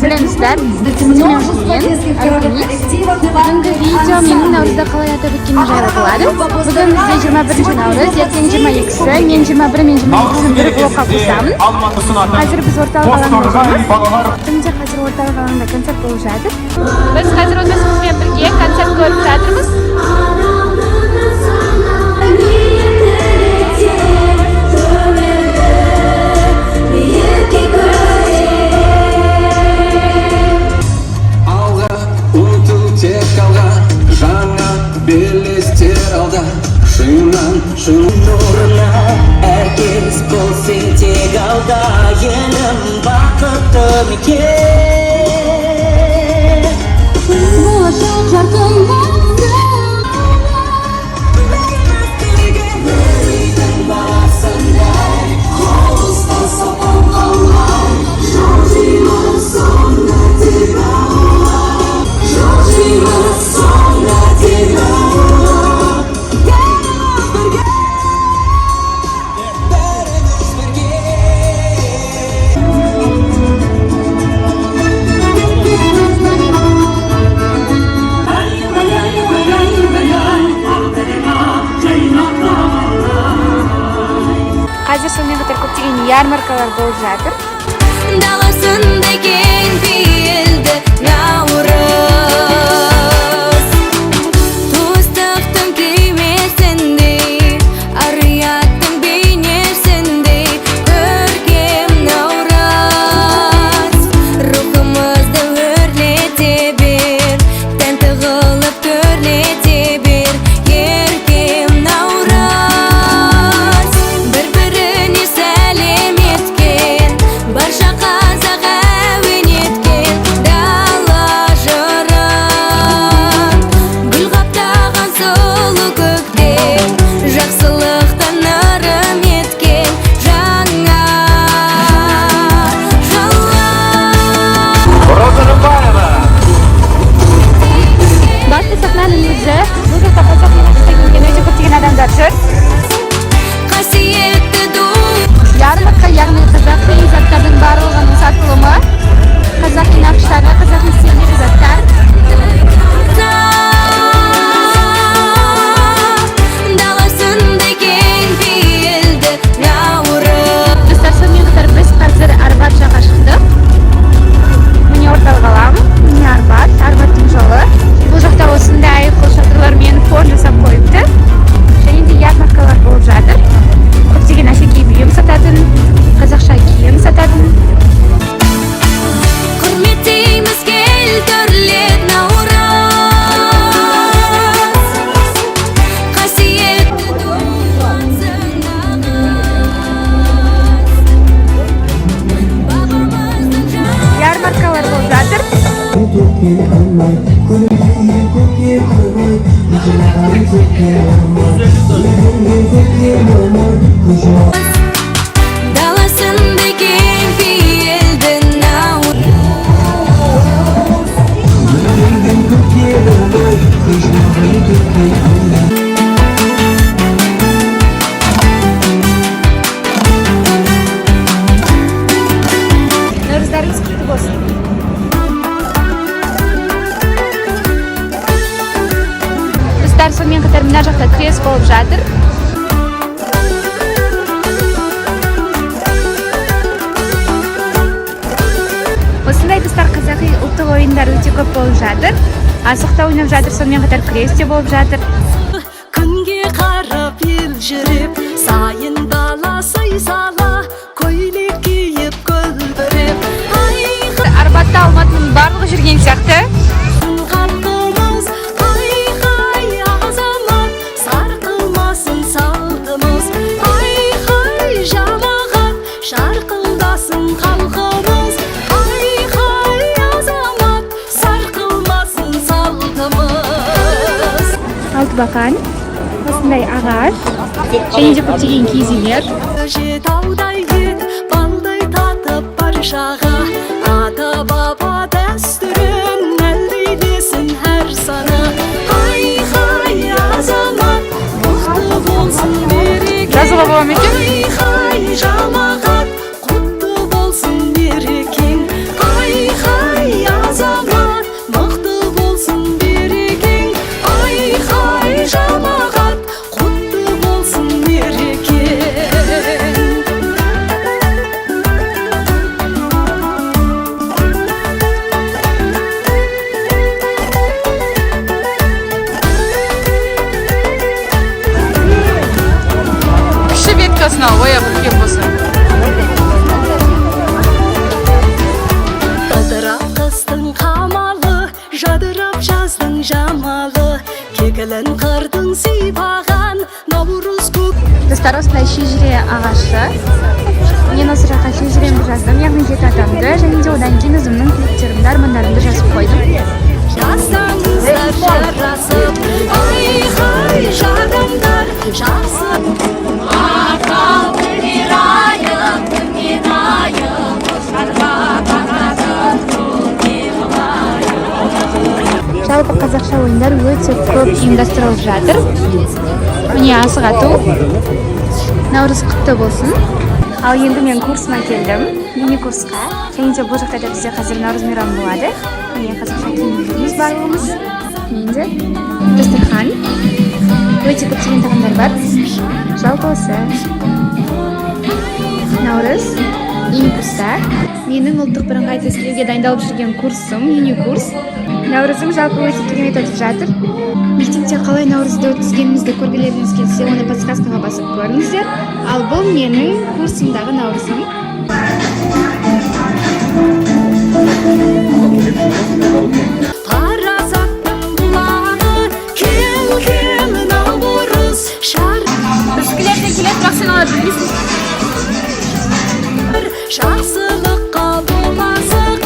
Bilemizler. Sizden keyin Artemis. Bugungi video mening Navro'zda qalay o'tib o'tganini joylatiladi. Bugun bizda 21 Navruz, ertaga 22si, men 21, men 22 bir blokqa qo'shamiz. Hozir biz o'rtalik alangdamiz. Tunja hozir o'rtalik alangda konsert bo'ladi. Biz hozir o'zimiz bilan birga konsert ko'rib turamiz. Şunun nuruna herkes bulsun tek alda yenim bakıttım ki bu şarkım Hozir sonuna qadar ko'pchilik yarmarkalar bo'lib жатыр. Dalasında keng piyildi Navruz. Tuztaqtım kiymesindi, arıyattım beynesindi, görkem Navruz. Ruhumuzda örlete bir, tenti qılıp törlete bir, yerkem Navruz. Bir-birini salim etken, barcha qazaq avin etken, dala jıran. Gül qaptağan sulu көкте, жақсылықтан нұрым еткен жаңа Başta sahnenin yüzü, bu da kapatsak yine önce ko'pchilik odamlar жүр. қасиетті ду Yarmarka ya'ni Qazaqiy izatlarning bарлығының сатылымы, Qazaqiy naqshlari, Qazaqiy stilli izatlar. Dalasында keng piyildi Navruz. Do'stlar, sonuna qadar biz hozir Arbat shahar chiqdik. Meni o'rtalab olam, meni Arbatning yo'li. Bu yoqda o'sinday qo'shiqlar meni fon jasab qo'yibdi. Endi yarmarkalar bo'lib жатыр. Ko'pchilik ashaki buyum sotadi, qozoqcha kiyim sotadi. Құрметтейміз келтірлет Наурыз. Қасиетті туғансың нағыз. Yarmarkalar bo'lib жатыр. Dalasında keng piyildi Navruz. Navruzlarimiz qutlug' bo'lsin. Do'stlar, sonuna qadar mana yoqda kres bo'lib жатыр. Осындай достар Qazaqiy ұлттық ойындар өте көп болып жатыр. Асықта ойнап жатыр, сонымен қатар күрес те болып жатыр. Күнге қарап ел жүріп, сайын дала сай-сала, көйлек киіп көлбіріп, Арбатта Алматының барлығы жүрген сияқты. халқымыз, ай-хай азамат, сарқылмасын салтымыз, ай-хай жамағат, шарқылдасын халқымыз, ай-хай азамат, сарқылмасын салтымыз. Алтыбақан, осындай ағаш, және де көптеген киіз үйлер. Жетаудай ет, балдай татып баршаға, ата баба дәстүрін әлдейлесін әр сана. Ай-хай азамат, мықты болсын береке. Жазуға бола ма екен? Ай-хай жамағат, құтты болсын берекең. Ай-хай Келін қырдың сипаған Наурыз көк Достар, осылай шежіре ағашы. Мен осы жаққа шежіремді жаздым, яғни жеті адамды, және де одан кейін өзімнің тілектерімді, армандарымды жазып қойдым. Жазсаңыздар жарасып Ай-хай жарандар жақсы Жалпы қазақша ойындар өте көп ұйымдастырылып жатыр. Міне асық ату. Наурыз құтты болсын. Ал енді мен курсыма келдім, мини курсқа. Және де бұл жақта да бізде қазір наурыз мейрамы болады. Міне қазақша киініп жүрміз барлығымыз. Менде дастархан. Өте көптеген тағамдар бар. Жалпы осы наурыз мини курста. Менің ұлттық бірыңғай тестілеуге дайындалып жүрген курсым, мини курс. Наурызым жалпы өте керемет өтіп жатыр. Мектепте қалай наурызды өткізгенімізді көргілеріңіз келсе, оны подсказкаға басып көріңіздер. Ал бұл менің курсымдағы наурызым. Парасаттың бұлағы Кел наурыз шар Үскілерден келеді, бірақ сен алады білмейсің. Жақсылыққа боласық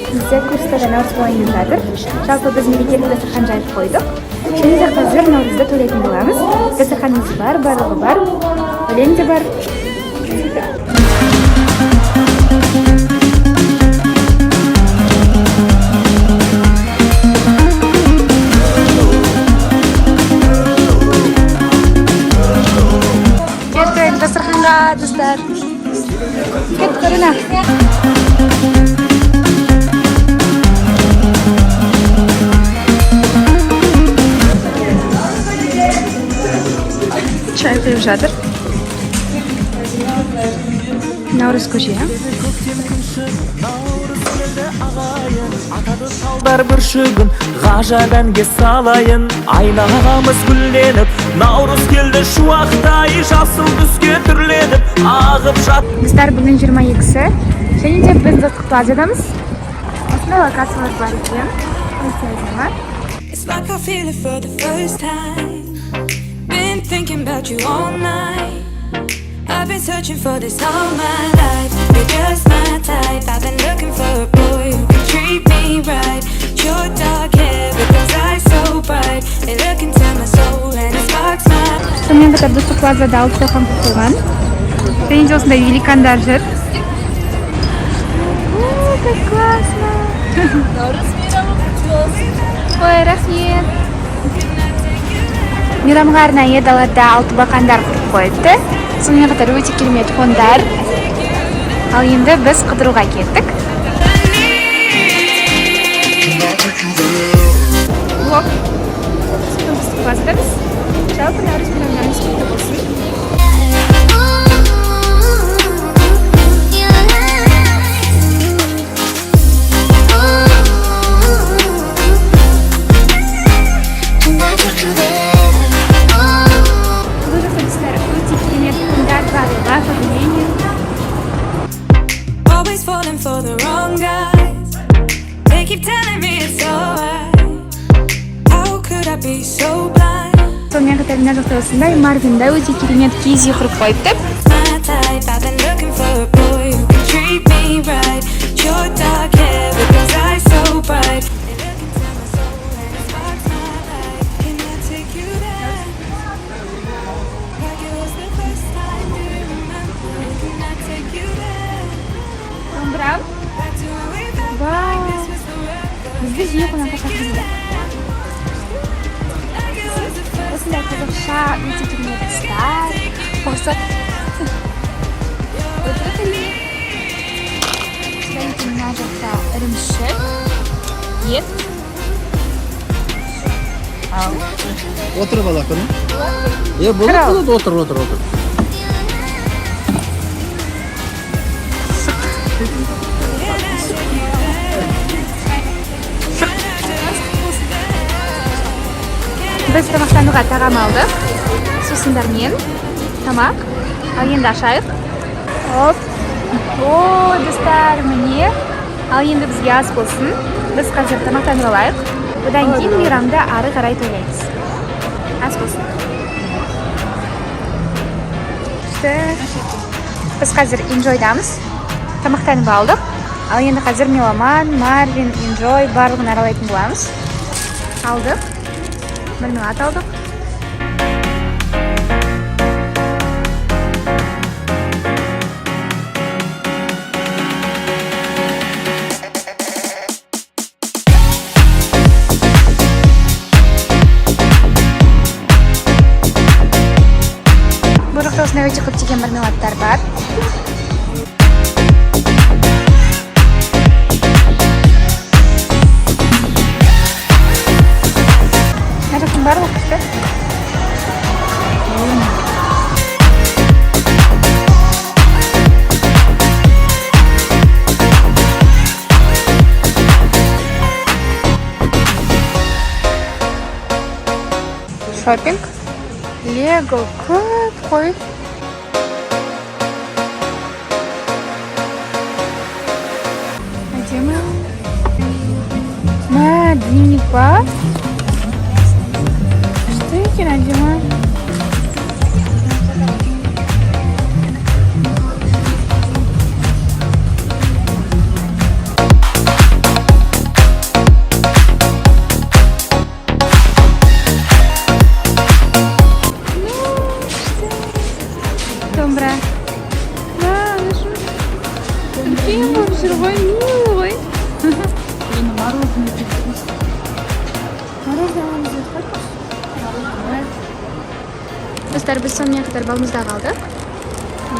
Бізде курста да наурыз ойын жатыр. Жалпы біз мерекелік дастархан жайып қойдық. Және де қазір наурызды тойлайтын боламыз. Дастарханымыз бар, барлығы бар. Өлең де бар. Кеттік дастарханға, достар. Кеттік көріне. Çay koyup жатыр. Наурыз көше. Салдар бүршігін ғажап әнге салайын Айналамыз гүлленіп Наурыз келді шуақтай жасыл түске түрленіп ағып жат Достар, бүгін 22-сі. Және де біз достық плазадамыз. Осында локациялар бар екен. It's like I feel it for the first time. Been thinking about you all night. I've been searching for this all my life. You're just my type. I've been looking for a boy who can treat me right. Your dark hair with those eyes so bright. They look into my soul and it sparks my life. Сонымен қатар достық плазада 6 тоқам қойған. Және де осында великандар жүр. Как классно! Ой, рахмет! Мейрамға арнайы далада 6 бақандар құрып қойыпты. Сонымен қатар өте керемет фондар. Ал енді біз қыдыруға кеттік. Блок. Достық плазадамыз. Жалпы наурыз мейрамдарыңыз құтты болсын. Always falling for the wrong guys. They keep telling me it's alright. How could I be so blind? Сонымен қатар мына жақта осындай Марвинда өте керемет киіз үй құрып қойыпты. My type. I've been looking for a boy who can treat me right. Your dark hair with those eyes so bright. They look into my soul and it sparks my life. Can I take you there? Like it was the first time. Do you remember? Can I take you there? Домбырам. Back to when we felt Вау. like this was forever. Бізді жиі қонаққа шақырды. Like it was the first Осындай қазақша өте керемет ыстар. Осы. Мына жақта ірімшік, ет. Otur bala konu. Болады, отыр. Біз тамақтануға тағам алдық. Сусындармен тамақ. Ал енді ашайық. Оп. О, достар, міне. Ал енді бізге ас болсын. Біз қазір тамақтанып алайық. Одан кейін мейрамды ары қарай тойлаймыз. Ас болсын. İşte biz қазір Enjoy'дамыз. Тамақтанып алдық. Ал енді қазір Меломан, Марвин, Enjoy барлығын аралайтын боламыз. Алдық. Мармелад алдық. Бұл жақта осындай өте көптеген мармеладтар бар. Мына жақтың барлығы күшті. Шопинг. Лего көп қой. Әдемі. Мә, дневник бар. Что екен әдемі? Домбыра. Да, нашу. Үлкен болып жүр ғой, милый ғой. Енді мороженое пекеміз. Мороженое аламыз деп қойдық. Достар, біз сонымен қатар балымызда қалдық.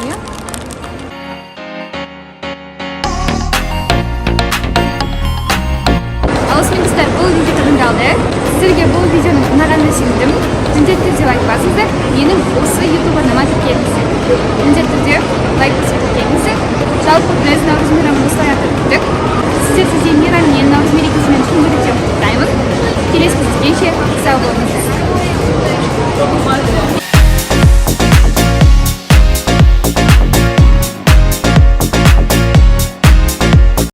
Иә. Ал осымен достар, бұл видео тағайындалды. Сіздерге бұл видеоның ұнағанына сендім. Міндетті түрде лайк басыңыздар. Менің осы YouTube арнама тіркеліңіздер. Міндетті түрде лайк басып тіркеліңіздер. Жалпы біз наурыз мейрамын осылай атап өттік.